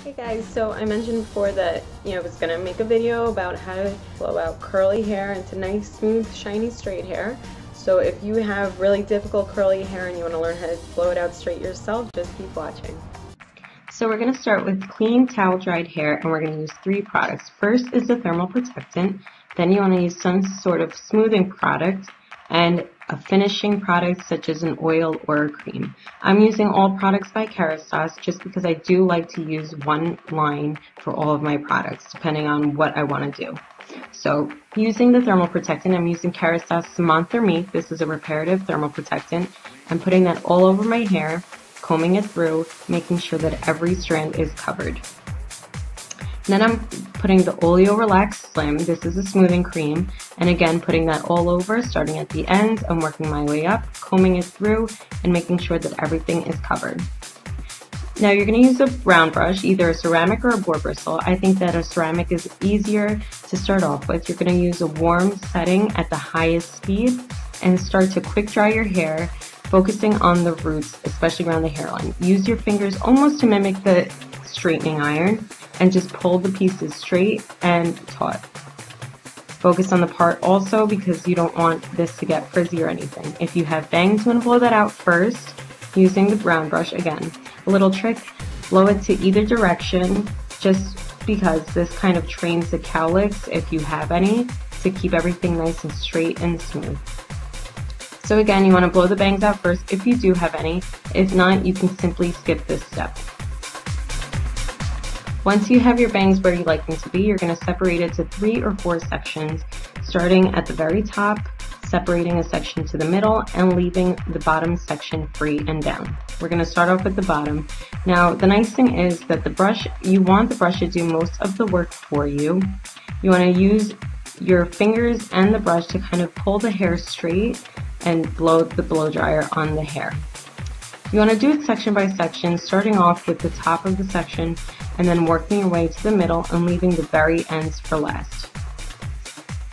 Hey guys, so I mentioned before that I was gonna make a video about how to blow out curly hair into nice, smooth, shiny, straight hair. So if you have really difficult curly hair and you want to learn how to blow it out straight yourself, just keep watching. So we're gonna start with clean towel dried hair, and we're gonna use 3 products. First is the thermal protectant, then you want to use some sort of smoothing product, and a finishing product such as an oil or a cream. I'm using all products by Kerastase just because I do like to use one line for all of my products depending on what I want to do. So using the thermal protectant, I'm using Kerastase Ciment Thermique. This is a reparative thermal protectant. I'm putting that all over my hair, combing it through, making sure that every strand is covered. Then I'm putting the Oleo Relax Slim. This is a smoothing cream, and again putting that all over, starting at the ends and working my way up, combing it through and making sure that everything is covered. Now you're going to use a round brush, either a ceramic or a boar bristle. I think that a ceramic is easier to start off with. You're going to use a warm setting at the highest speed and start to quick dry your hair, focusing on the roots, especially around the hairline. Use your fingers almost to mimic the straightening iron and just pull the pieces straight and taut. Focus on the part also because you don't want this to get frizzy or anything. If you have bangs, you want to blow that out first using the brown brush again. A little trick, blow it to either direction just because this kind of trains the cowlicks, if you have any, to keep everything nice and straight and smooth. So again, you want to blow the bangs out first if you do have any. If not, you can simply skip this step. Once you have your bangs where you like them to be, you're going to separate it to 3 or 4 sections, starting at the very top, separating a section to the middle, and leaving the bottom section free and down. We're going to start off with the bottom. Now, the nice thing is that the brush, you want the brush to do most of the work for you. You want to use your fingers and the brush to kind of pull the hair straight and blow the blow dryer on the hair. You want to do it section by section, starting off with the top of the section and then working your way to the middle and leaving the very ends for last.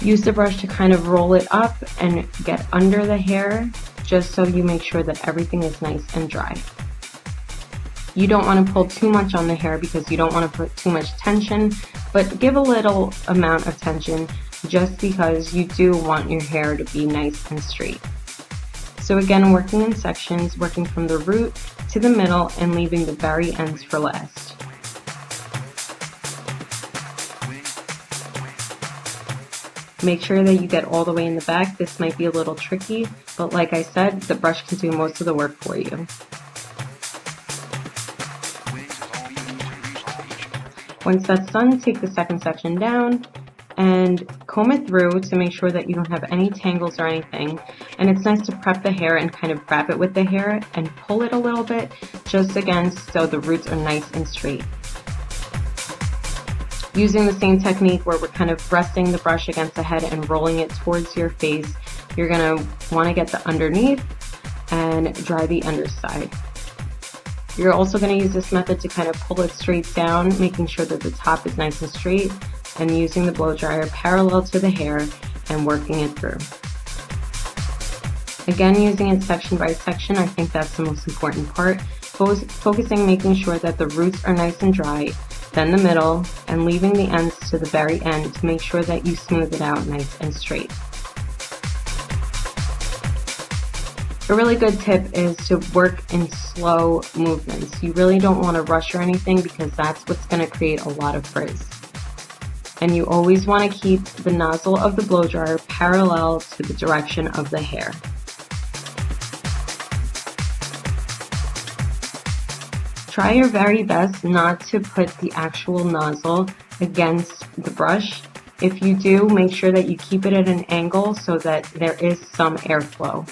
Use the brush to kind of roll it up and get under the hair just so you make sure that everything is nice and dry. You don't want to pull too much on the hair because you don't want to put too much tension, but give a little amount of tension just because you do want your hair to be nice and straight. So again, working in sections, working from the root to the middle and leaving the very ends for last. Make sure that you get all the way in the back. This might be a little tricky, but like I said, the brush can do most of the work for you. Once that's done, take the second section down and comb it through to make sure that you don't have any tangles or anything. And it's nice to prep the hair and kind of wrap it with the hair and pull it a little bit, just again so the roots are nice and straight. Using the same technique where we're kind of resting the brush against the head and rolling it towards your face, you're going to want to get the underneath and dry the underside. You're also going to use this method to kind of pull it straight down, making sure that the top is nice and straight, and using the blow dryer parallel to the hair and working it through. Again, using it section by section, I think that's the most important part. Focusing, making sure that the roots are nice and dry, then the middle, and leaving the ends to the very end to make sure that you smooth it out nice and straight. A really good tip is to work in slow movements. You really don't want to rush or anything because that's what's going to create a lot of frizz. And you always want to keep the nozzle of the blow dryer parallel to the direction of the hair. Try your very best not to put the actual nozzle against the brush. If you do, make sure that you keep it at an angle so that there is some airflow.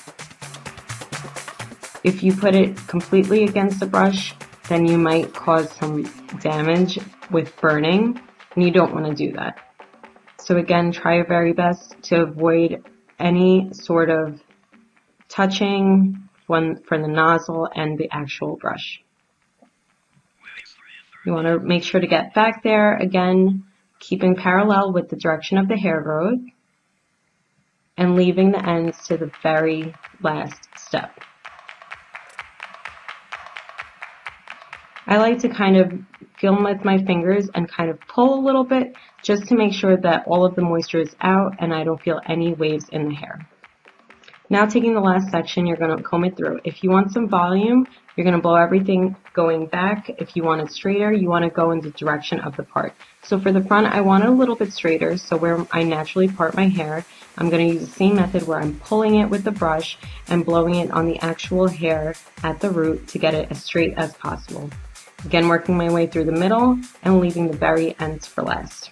If you put it completely against the brush, then you might cause some damage with burning, and you don't want to do that. So again, try your very best to avoid any sort of touching for the nozzle and the actual brush. You want to make sure to get back there, again, keeping parallel with the direction of the hair growth and leaving the ends to the very last step. I like to kind of feel with my fingers and kind of pull a little bit just to make sure that all of the moisture is out and I don't feel any waves in the hair. Now taking the last section, you're going to comb it through. If you want some volume, you're going to blow everything going back. If you want it straighter, you want to go in the direction of the part. So for the front, I want it a little bit straighter, so where I naturally part my hair, I'm going to use the same method where I'm pulling it with the brush and blowing it on the actual hair at the root to get it as straight as possible. Again, working my way through the middle and leaving the very ends for last.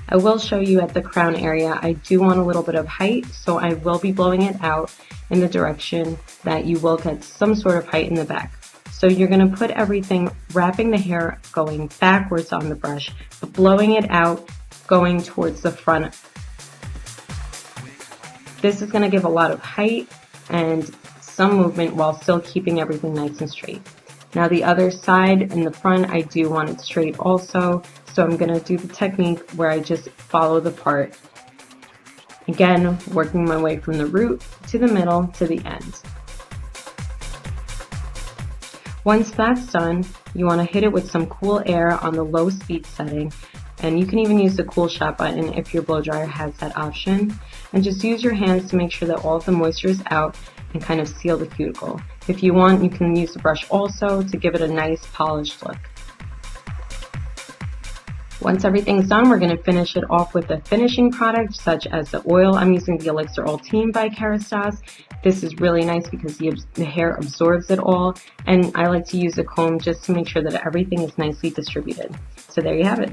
I will show you at the crown area, I do want a little bit of height, so I will be blowing it out in the direction that you will get some sort of height in the back. So you're going to put everything, wrapping the hair going backwards on the brush, but blowing it out, going towards the front. This is going to give a lot of height and some movement while still keeping everything nice and straight. Now the other side in the front, I do want it straight also. So I'm going to do the technique where I just follow the part. Again, working my way from the root to the middle to the end. Once that's done, you want to hit it with some cool air on the low speed setting. And you can even use the cool shot button if your blow dryer has that option. And just use your hands to make sure that all of the moisture is out and kind of seal the cuticle. If you want, you can use the brush also to give it a nice polished look. Once everything's done, we're going to finish it off with a finishing product such as the oil. I'm using the Elixir Ultime by Kerastase. This is really nice because the hair absorbs it all, and I like to use a comb just to make sure that everything is nicely distributed. So there you have it.